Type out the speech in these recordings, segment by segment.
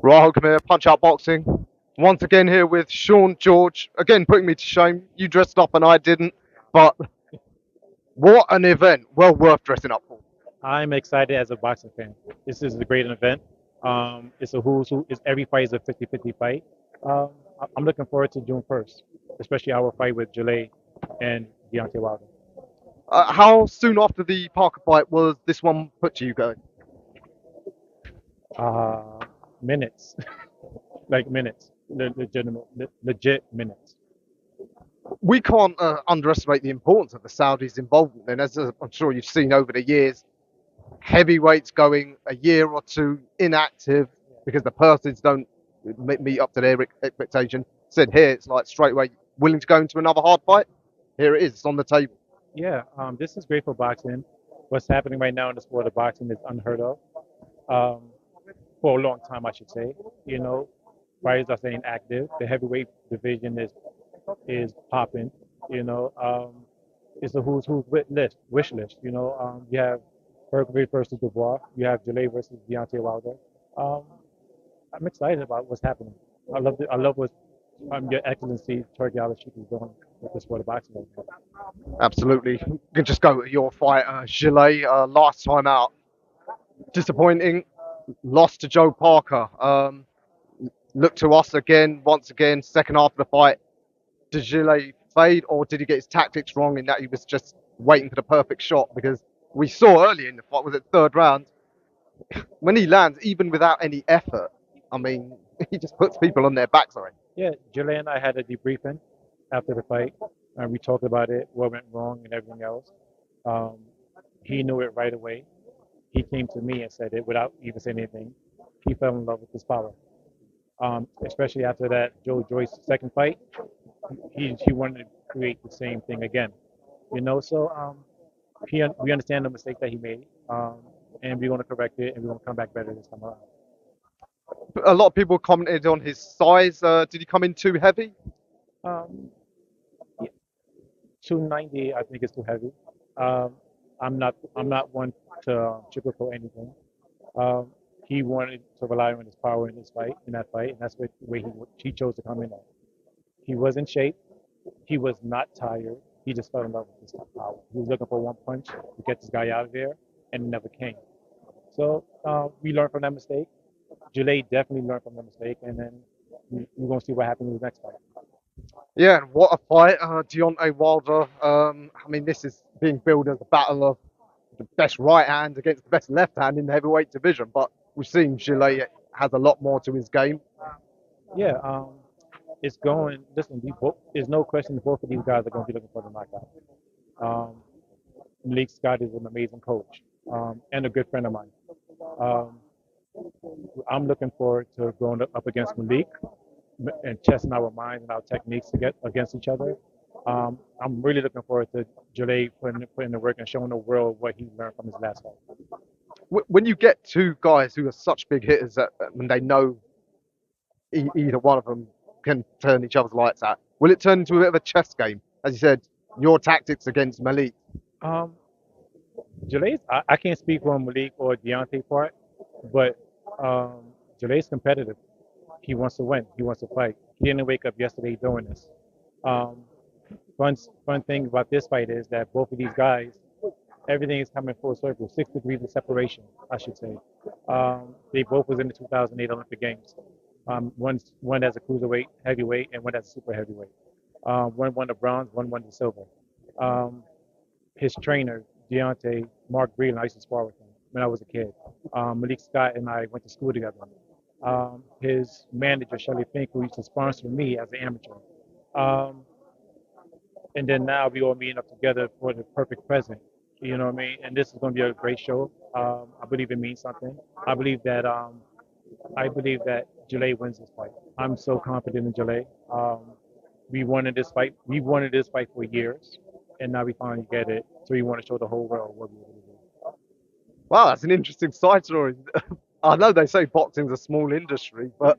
Welcome here, Punch Out Boxing. Once again here with Shaun George. Again, putting me to shame. You dressed up and I didn't. But what an event. Well worth dressing up for. I'm excited as a boxing fan. This is a great event. It's a who's who. It's every fight is a 50-50 fight. I'm looking forward to June 1st, especially our fight with Jalay and Deontay Wilder. How soon after the Parker fight was this one put to you guys? Uh, Minutes, like minutes, legit minutes. We can't underestimate the importance of the Saudis' involvement. And as I'm sure you've seen over the years, heavyweights going a year or two inactive because the purses don't meet up to their expectation. Said here, it's like straight away willing to go into another hard fight. Here it is, it's on the table. Yeah, this is great for boxing. What's happening right now in the sport of boxing is unheard of. Um, for a long time, I should say. You know, fighters are staying active. The heavyweight division is popping. You know, it's a who's wish list. You know, you have Berkowitz versus Dubois. You have Jalay versus Deontay Wilder. Um, I'm excited about what's happening. I love what Your Excellency Turkey Al-Sheikh is doing with the sport of boxing right now. Absolutely. You can just go with your fight, Gilet, last time out. Disappointing. Lost to Joe Parker. Look to us again, once again, second half of the fight. Did Gilet fade or did he get his tactics wrong in that he was just waiting for the perfect shot? Because we saw earlier in the fight, was it third round, when he lands, even without any effort, I mean, he just puts people on their backs already. Yeah, Jalay and I had a debriefing after the fight, and we talked about it, what went wrong, and everything else. Um, he knew it right away. He came to me and said it without even saying anything. He fell in love with his power. Especially after that Joe Joyce second fight, he wanted to create the same thing again. You know, so we understand the mistake that he made, and we're going to correct it, and we're going to come back better this time around. A lot of people commented on his size. Did he come in too heavy? Um, yeah, 290, I think is too heavy. Um, I'm not one to sugarcoat anything. Um, he wanted to rely on his power in that fight, and that's the way he chose to come in at. He was in shape. He was not tired. He just fell in love with his power. He was looking for one punch to get this guy out of there, and it never came. So we learned from that mistake. Jalay definitely learned from that mistake, and then we're gonna see what happens in the next fight. Yeah, what a fight. Deontay Wilder. I mean, this is being billed as a battle of the best right hand against the best left hand in the heavyweight division, but we've seen Gilet has a lot more to his game. Yeah, it's going. Listen, there's no question both of these guys are going to be looking for the knockout. Um, Malik Scott is an amazing coach and a good friend of mine. Um, I'm looking forward to going up against Malik and testing our minds and our techniques to get against each other. I'm really looking forward to Jalay putting the work and showing the world what he learned from his last fight. When you get two guys who are such big hitters that when they know either one of them can turn each other's lights out, will it turn into a bit of a chess game? As you said, your tactics against Malik. Um, I can't speak for Malik or Deontay part, but Jalay's competitive. He wants to win. He wants to fight. He didn't wake up yesterday doing this. Um, fun, fun thing about this fight is that both of these guys, everything is coming full circle. 6 degrees of separation, I should say. They both was in the 2008 Olympic Games. One as a cruiserweight, heavyweight, and one as a super heavyweight. One won the bronze, one won the silver. Um, his trainer, Deontay, Mark Breland, I used to spar with him when I was a kid. Malik Scott and I went to school together. His manager, Shelly Fink, who used to sponsor me as an amateur. Um, and then now we all meeting up together for the perfect present. You know what I mean? And this is going to be a great show. I believe it means something. I believe that Jalay wins this fight. I'm so confident in Jalay. We wanted this fight. We wanted this fight for years, and now we finally get it. So we want to show the whole world what we really do. Wow, that's an interesting side story. I know they say boxing's a small industry, but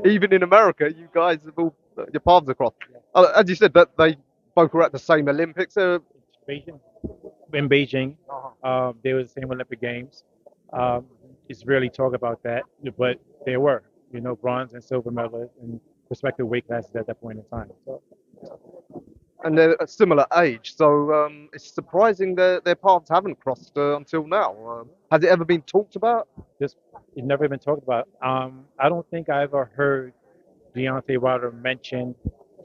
even in America, you guys have all your paths across. As you said, that they both were at the same Olympics. Beijing. In Beijing, they were the same Olympic Games. Um, it's rarely talk about that, but they were. you know, bronze and silver medalists in respective weight classes at that point in time. So And they're a similar age, so it's surprising their paths haven't crossed until now. Has it ever been talked about? this it's never been talked about. I don't think I ever heard Deontay Wilder mention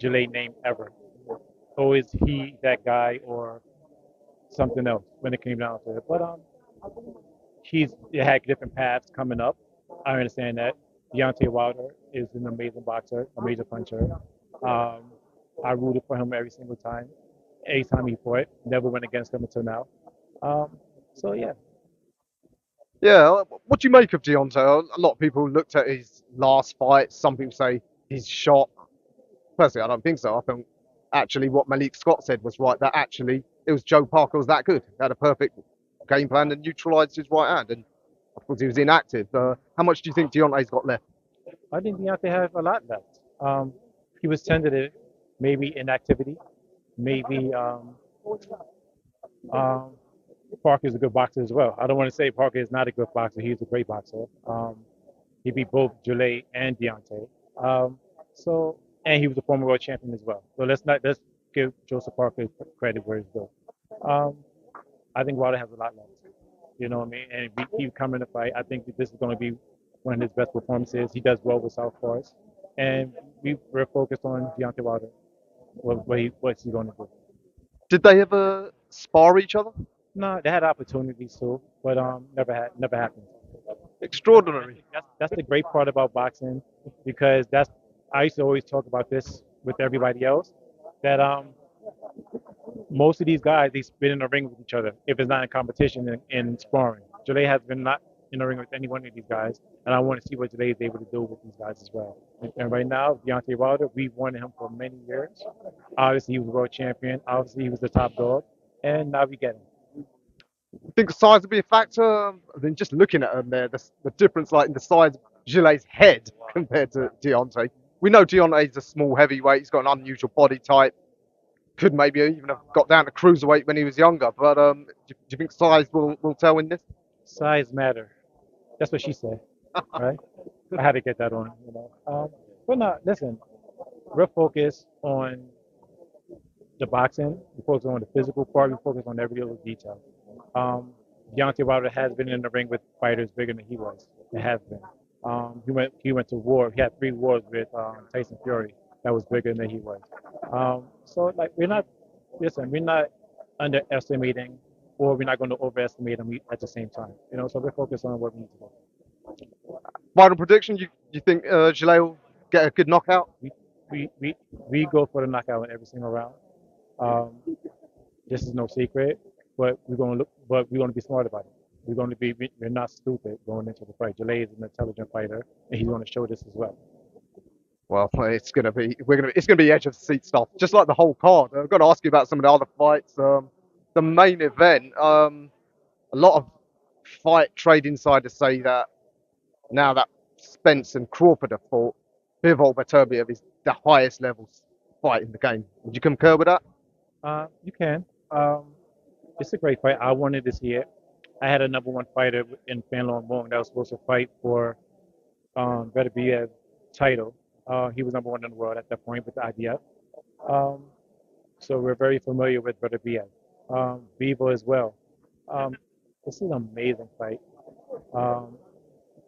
Gillet name ever. Always he, that guy, or something else when it came down to it. But he's had different paths coming up. I understand that. Deontay Wilder is an amazing boxer, a major puncher. Um, I rooted for him every single time. Anytime he fought, never went against him until now. So yeah, Yeah, what do you make of Deontay? A lot of people looked at his last fight. Some people say he's shot. Personally, I don't think so. I think actually what Malik Scott said was right. That actually it was Joe Parker was that good. Had a perfect game plan and neutralised his right hand. And of course he was inactive. How much do you think Deontay's got left? I think Deontay has a lot left. He was tentative, maybe inactivity, maybe um, Parker is a good boxer as well. I don't want to say Parker is not a good boxer. He's a great boxer. He beat both Gillet and Deontay. So and he was a former world champion as well. So let's give Joseph Parker credit where it's due. Um, I think Wilder has a lot left. You know what I mean? And if he keep coming to fight, I think that this is going to be one of his best performances. He does well with southpaws, and we're focused on Deontay Wilder. What's he going to do? Did they ever spar each other? No, they had opportunities too, but never happened. I Extraordinary. think that's the great part about boxing, because that's I used to always talk about this with everybody else, that most of these guys they've been in the ring with each other if it's not in competition in sparring. Jale has been not in the ring with any one of these guys, and I want to see what Jale is able to do with these guys as well. And right now, Deontay Wilder, we've wanted him for many years. Obviously, he was world champion. Obviously, he was the top dog, and now we get him. Think the size would be a factor? I mean, just looking at him there, the difference like in the size of Gillet's head compared to Deontay. We know Deontay's a small heavyweight. He's got an unusual body type. Could maybe even have got down to cruiserweight when he was younger. But do you think size will tell in this? Size matter. That's what she said, right? I had to get that on, you know. But no, listen, we're focused on the boxing. We focus on the physical part. We focus on every little detail. Um, Deontay Wilder has been in the ring with fighters bigger than he was. It has been. He went to war. He had 3 wars with Tyson Fury that was bigger than he was. So like we're not underestimating, or we're not going to overestimate him at the same time. You know, so we're focused on what we need to do. Final prediction: you think Gillet will get a good knockout? We we go for the knockout in every single round. Um, this is no secret, but we're going to be smart about it. We're not stupid going into the fight. Jalay is an intelligent fighter, and he's going to show this as well. Well, it's gonna be edge of the seat stuff, just like the whole card. I've got to ask you about some of the other fights. The main event. A lot of fight trade insiders say that now that Spence and Crawford have fought, Bivol Beterbiev is the highest level fight in the game. Would you concur with that? You can. It's a great fight. I wanted to see it. I had a number one fighter in Fanlong Wong that was supposed to fight for Beterbiev title. He was number one in the world at that point with the IBF. Um, so we're very familiar with Beterbiev. Vivo as well. Um, this is an amazing fight. Um,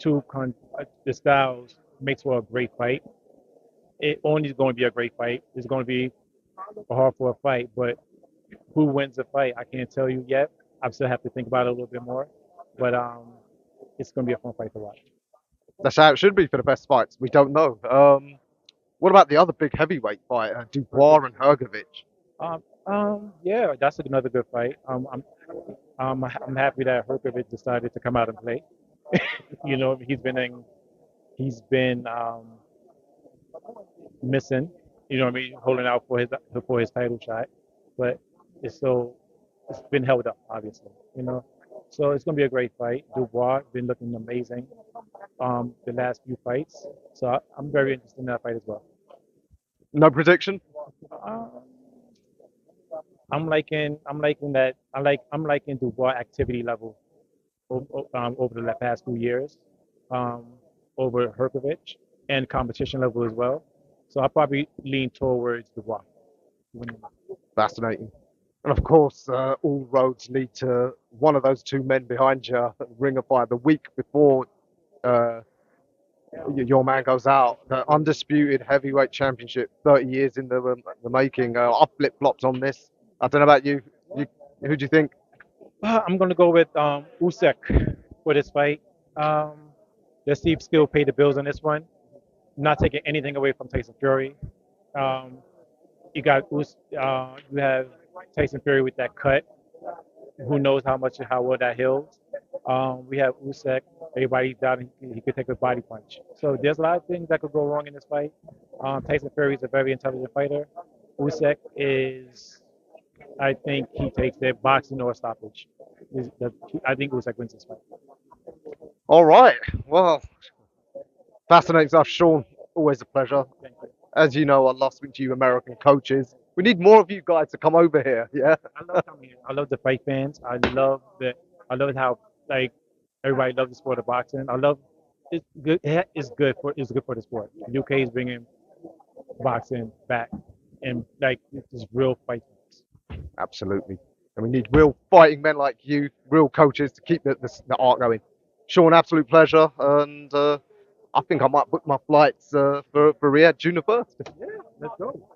the styles makes for a great fight. It only is going to be a great fight. It's going to be a hard for a fight, but who wins the fight, I can't tell you yet. I still have to think about it a little bit more, but it's going to be a fun fight to watch. That's how it should be for the best fights. We don't know. What about the other big heavyweight fight, Dubois and Hergovich? Yeah, that's another good fight. I'm happy that Herkovich decided to come out and play. You know, he's been missing. You know what I mean, holding out for his title shot, but it's been held up, obviously. You know, so it's gonna be a great fight. Dubois been looking amazing the last few fights, so I'm very interested in that fight as well. No prediction. Um, I'm liking Dubois activity level over the past few years, um, over Herkovich. and competition level as well. So I probably lean towards the Rock winning. Fascinating. And of course, all roads lead to one of those two men behind you, Ring of Fire, the week before uh, your man goes out. The undisputed heavyweight championship, 30 years in the making. I flip flops on this. I don't know about you. you who do you think? I'm gonna go with Usyk for this fight. Um, let's see if skill pay the bills on this one. Not taking anything away from Tyson Fury. Um, you have Tyson Fury with that cut. Who knows how well that heals? We have Usyk. Everybody's doubting he could take a body punch. So there's a lot of things that could go wrong in this fight. Tyson Fury is a very intelligent fighter. Usyk is, I think he takes their boxing or stoppage. I think Usyk wins this fight. All right. Well, fascinating stuff, Shaun. Always a pleasure. Thank you. As you know, I love speaking to you American coaches. We need more of you guys to come over here. Yeah. I love coming here. I love the fight fans. I love how like everybody loves the sport of boxing. I love it's good. It's good for the sport. UK is bringing boxing back and like it's real fight fans. Absolutely. And we need real fighting men like you, real coaches to keep the art going. Shaun, absolute pleasure. And I think I might book my flights for Riyadh June the 1st. Yeah, let's go.